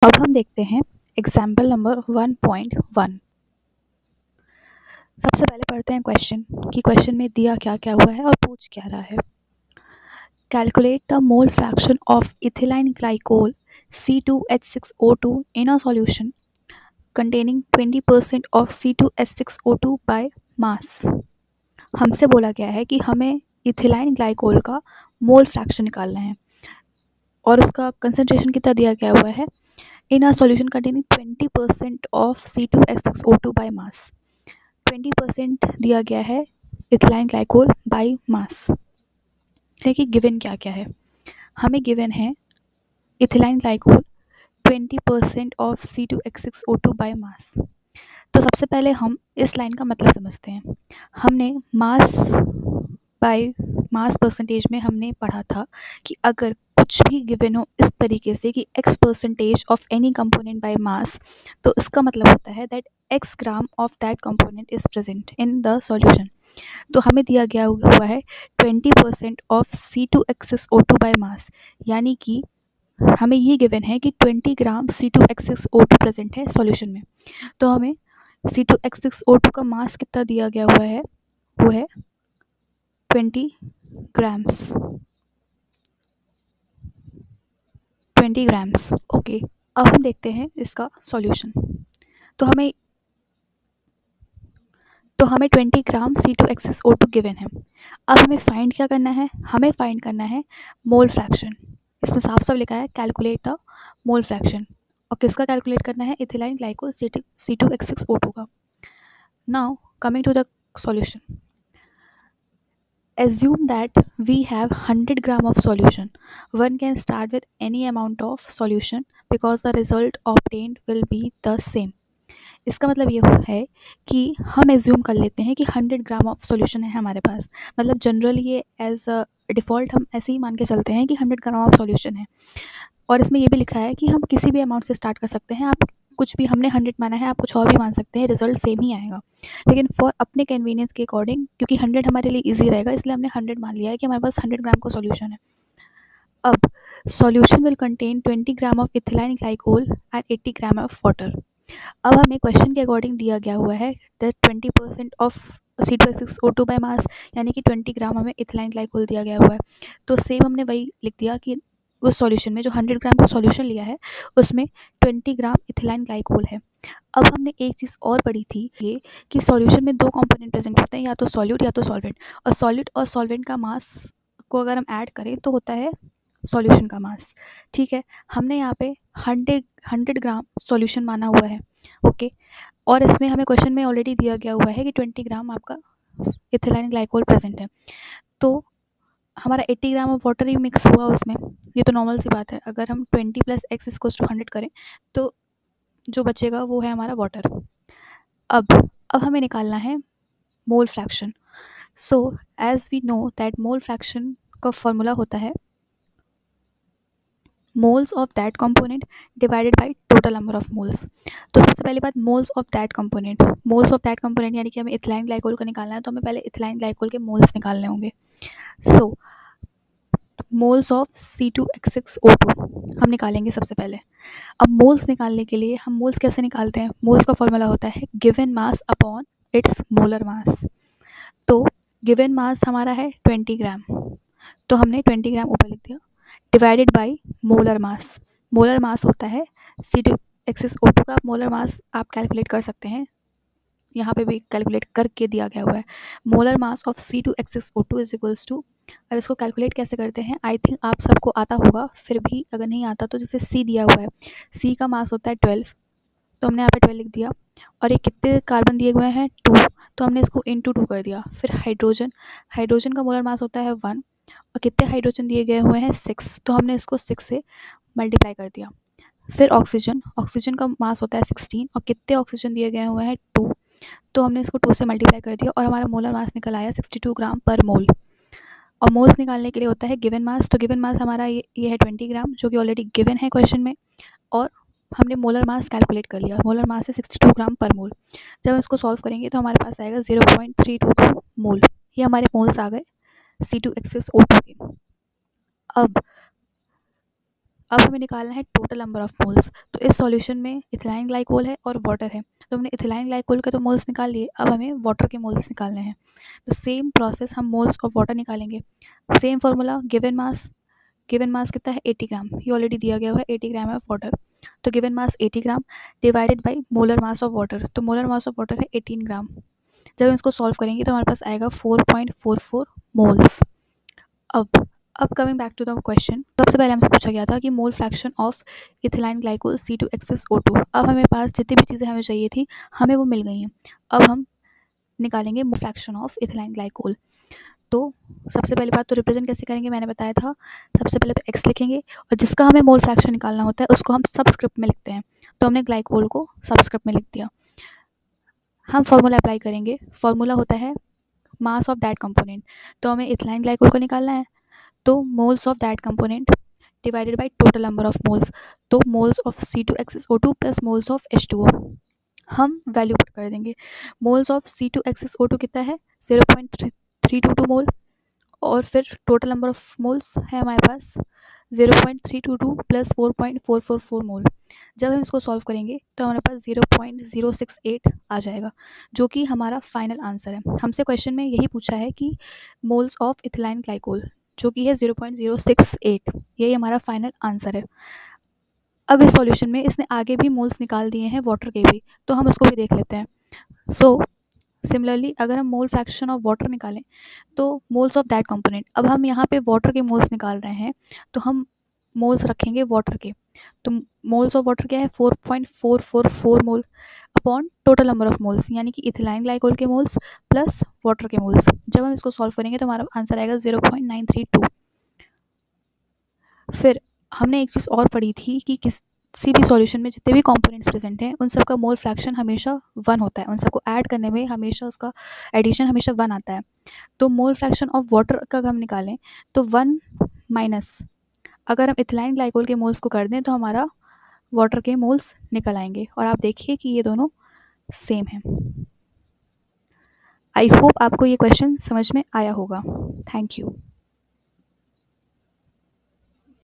अब हम देखते हैं एग्जाम्पल नंबर 1.1। सबसे पहले पढ़ते हैं क्वेश्चन कि क्वेश्चन में दिया क्या क्या हुआ है और पूछ क्या रहा है। Calculate the mole fraction of ethylene glycol C2H6O2 in a solution containing 20% of C2H6O2 by mass. हमसे बोला गया है कि हमें इथिलाइन ग्लाइकोल का मोल फ्रैक्शन निकालना है और उसका कंसंट्रेशन कितना दिया गया हुआ है in a solution containing 20% of C2H6O2 by mass। 20% दिया गया है इथिलाइन ग्लाइकोल बाय मास। देखिए गिवन क्या क्या है। हमें गिवन है ethylene glycol 20% of C2H6O2 by mass. तो सबसे पहले हम इस लाइन का मतलब समझते हैं। हमने मास बाय मास परसेंटेज में हमने पढ़ा था कि अगर कुछ भी गिवन हो इस तरीके से कि x percentage of any component bye mass, तो इसका मतलब होता है that x gram of that component is present in the solution. तो हमें दिया गया हुआ है 20% ऑफ C2H6O2 बाय मास, यानी कि हमें ये गिवन है कि 20 ग्राम C2H6O2 प्रेजेंट है सॉल्यूशन में। तो हमें C2H6O2 का मास कितना दिया गया हुआ है, वो है 20 ग्राम्स। 20 ग्राम्स। ओके, अब हम देखते हैं इसका सॉल्यूशन। तो हमें 20 ग्राम C2H6O2 गिवन है। अब हमें फाइंड क्या करना है, हमें फाइंड करना है मोल फ्रैक्शन। इसमें साफ साफ लिखा है कैलकुलेट द मोल फ्रैक्शन। और किसका कैलकुलेट करना है, इथिलाइन ग्लाइकोल C2H6O2 का। Now coming to the solution. Assume that we have 100 gram of solution. One can start with any amount of solution because the result obtained will be the same. इसका मतलब ये है कि हम assume कर लेते हैं कि 100 ग्राम ऑफ सॉल्यूशन है हमारे पास। मतलब जनरली ये एज अ डिफ़ॉल्ट हम ऐसे ही मान के चलते हैं कि 100 ग्राम ऑफ सॉल्यूशन है। और इसमें ये भी लिखा है कि हम किसी भी अमाउंट से स्टार्ट कर सकते हैं। आप कुछ भी, हमने 100 माना है, आप कुछ और भी मान सकते हैं, रिजल्ट सेम ही आएगा। लेकिन फॉर अपने कन्वीनियंस के अकॉर्डिंग, क्योंकि 100 हमारे लिए ईजी रहेगा, इसलिए हमने 100 मान लिया है कि हमारे पास 100 ग्राम का सॉल्यूशन है। अब solution will contain 20 gram of ethylene glycol and 80 gram of water. अब हमें क्वेश्चन के अकॉर्डिंग दिया गया हुआ है दैट 20% ऑफ C2H6O2 बाय मास, यानी कि 20 ग्राम हमें इथिलाइन ग्लाइकोल दिया गया हुआ है। तो सेम हमने वही लिख दिया कि उस सॉल्यूशन में जो 100 ग्राम का सॉल्यूशन लिया है उसमें 20 ग्राम इथिलाइन ग्लाइकोल है। अब हमने एक चीज़ और पढ़ी थी ये कि सॉल्यूशन में दो कंपोनेंट प्रेजेंट होते हैं, या तो सॉल्यूट या तो सॉल्वेंट। और सॉल्यूट और सॉल्वेंट का मास को अगर हम ऐड करें तो होता है सॉल्यूशन का मास। ठीक है, हमने यहाँ पे 100 ग्राम सॉल्यूशन माना हुआ है। ओके, और इसमें हमें क्वेश्चन में ऑलरेडी दिया गया हुआ है कि 20 ग्राम आपका इथिलाइन ग्लाइकोल प्रेजेंट है। तो हमारा 80 gram of water he mix हुआ उसमें, ये तो नॉर्मल सी बात है। अगर हम 20 + x = 100 करें तो जो बचेगा वो है हमारा वाटर। अब हमें निकालना है mole fraction. So as we know that mole fraction का फॉर्मूला होता है moles of that component divided by total number of moles. तो सबसे पहली बात, moles of that component. Moles of that component यानी कि हमें इथिलाइन ग्लाइकोल का निकालना है, तो हमें पहले इथिलाइन ग्लाइकोल के मोल्स निकालने होंगे। सो मोल्स ऑफ C2H6O2 हम निकालेंगे सबसे पहले। अब मोल्स निकालने के लिए हम मोल्स कैसे निकालते हैं, मोल्स का फॉर्मूला होता है given mass upon its molar mass. तो गिवन मास हमारा है 20 ग्राम, तो हमने 20 ग्राम ऊपर लिख दिया, divided by molar mass. Molar mass होता है C2H6O2 का मोलर मास, आप कैलकुलेट कर सकते हैं, यहाँ पे भी कैलकुलेट करके दिया गया हुआ है। Molar mass of C2H6O2 is equals to, अब इसको कैलकुलेट कैसे करते हैं, आई थिंक आप सबको आता होगा, फिर भी अगर नहीं आता तो जैसे C दिया हुआ है, C का मास होता है 12, तो हमने यहाँ पे 12 लिख दिया। और ये कितने कार्बन दिए हुए हैं, 2, तो हमने इसको इंटू 2 कर दिया। फिर हाइड्रोजन, हाइड्रोजन का मोलर मास होता है 1, और कितने हाइड्रोजन दिए गए हुए हैं 6, तो हमने इसको 6 से मल्टीप्लाई कर दिया। फिर ऑक्सीजन, ऑक्सीजन का मास होता है 16, और कितने ऑक्सीजन दिए गए हुए हैं 2, तो हमने इसको 2 से मल्टीप्लाई कर दिया और हमारा मोलर मास निकल आया 62 ग्राम पर मोल। और मोल्स निकालने के लिए होता है गिवन मास, तो गिवन मास हमारा ये है 20 ग्राम, जो कि ऑलरेडी गिवन है क्वेश्चन में, और हमने मोलर मास कैलकुलेट कर लिया, मोलर मास है 62 ग्राम पर मोल। जब इसको सॉल्व करेंगे तो हमारे पास आएगा 0.322 मोल। ये हमारे मोल्स आ गए C2H6O2 के। अब अब हमें निकालना है टोटल नंबर ऑफ मोल्स। तो इस सॉल्यूशन में इथिलाइन ग्लाइकोल है और वाटर है, तो हमने इथिलाइन ग्लाइकोल के तो मोल्स निकाल लिए, अब हमें वाटर के मोल्स निकालने हैं। तो सेम प्रोसेस हम मोल्स ऑफ वाटर निकालेंगे। सेम फार्मूला, गिवन मास कितना है 80 ग्राम, ये ऑलरेडी दिया गया हुआ है 80 ग्राम ऑफ वाटर। तो given mass 80 gram divided by molar mass of water, तो मोलर मास ऑफ वाटर है 18 ग्राम। जब हम इसको सॉल्व करेंगे तो हमारे पास आएगा 4.44 मोल्स। अब अब coming back to the question, सबसे पहले हमसे पूछा गया था कि mole fraction of ethylene glycol C2H6O2। अब हमें पास जितनी भी चीज़ें हमें चाहिए थी हमें वो मिल गई हैं। अब हम निकालेंगे मोल फ्रैक्शन ऑफ इथिलाइन ग्लाइकोल। तो सबसे पहली बात तो रिप्रेजेंट कैसे करेंगे मैंने बताया था। सबसे पहले तो x लिखेंगे और जिसका हमें मोल फ्रैक्शन निकालना होता है उसको हम सबस्क्रिप्ट में लिखते हैं। तो हमने ग्लाइकोल को सबस्क्रिप्ट में लिख दिया। हम फार्मूला अप्लाई करेंगे। फार्मूला होता है मास ऑफ दैट कंपोनेंट। तो हमें इथिलाइन ग्लाइकोल को निकालना है, तो moles of that component divided by total number of moles. तो moles of C2H6O2 plus moles of H2O हम वैल्यू पुट कर देंगे। मोल्स ऑफ C2H6O2 कितना है 0.322 मोल, और फिर टोटल नंबर ऑफ मोल्स है हमारे पास 0.322 प्लस 4.444 मोल। जब हम इसको सॉल्व करेंगे तो हमारे पास 0.068 आ जाएगा, जो कि हमारा फाइनल आंसर है। हमसे क्वेश्चन में यही पूछा है कि मोल्स ऑफ इथिलाइन ग्लाइकोल, जो कि है 0.068, यही हमारा फाइनल आंसर है। अब इस सॉल्यूशन में इसने आगे भी मोल्स निकाल दिए हैं वाटर के भी, तो हम उसको भी देख लेते हैं। सो सिमिलरली अगर हम मोल फ्रैक्शन ऑफ वाटर निकालें तो मोल्स ऑफ दैट कंपोनेंट, अब हम यहाँ पे वाटर के मोल्स निकाल रहे हैं तो हम मोल्स रखेंगे वाटर के। तो मोल्स ऑफ वाटर क्या है 4.444 mole upon total number of moles, यानी कि इथिलाइन ग्लाइकोल के मोल्स प्लस वाटर के मोल्स। जब हम इसको सॉल्व करेंगे तो हमारा आंसर आएगा 0.932। फिर हमने एक चीज़ और पढ़ी थी कि किसी भी सॉल्यूशन में जितने भी कंपोनेंट्स प्रेजेंट हैं उन सब का मोल फ्रैक्शन हमेशा 1 होता है, उन सबको ऐड करने में हमेशा उसका एडिशन हमेशा 1 आता है। तो मोल फ्रैक्शन ऑफ वाटर का हम निकालें तो 1 माइनस अगर हम इथिलाइन ग्लाइकोल के मोल्स को कर दें तो हमारा वाटर के मोल्स निकल आएंगे, और आप देखिए कि ये दोनों सेम हैं। आई होप आपको ये क्वेश्चन समझ में आया होगा। Thank you.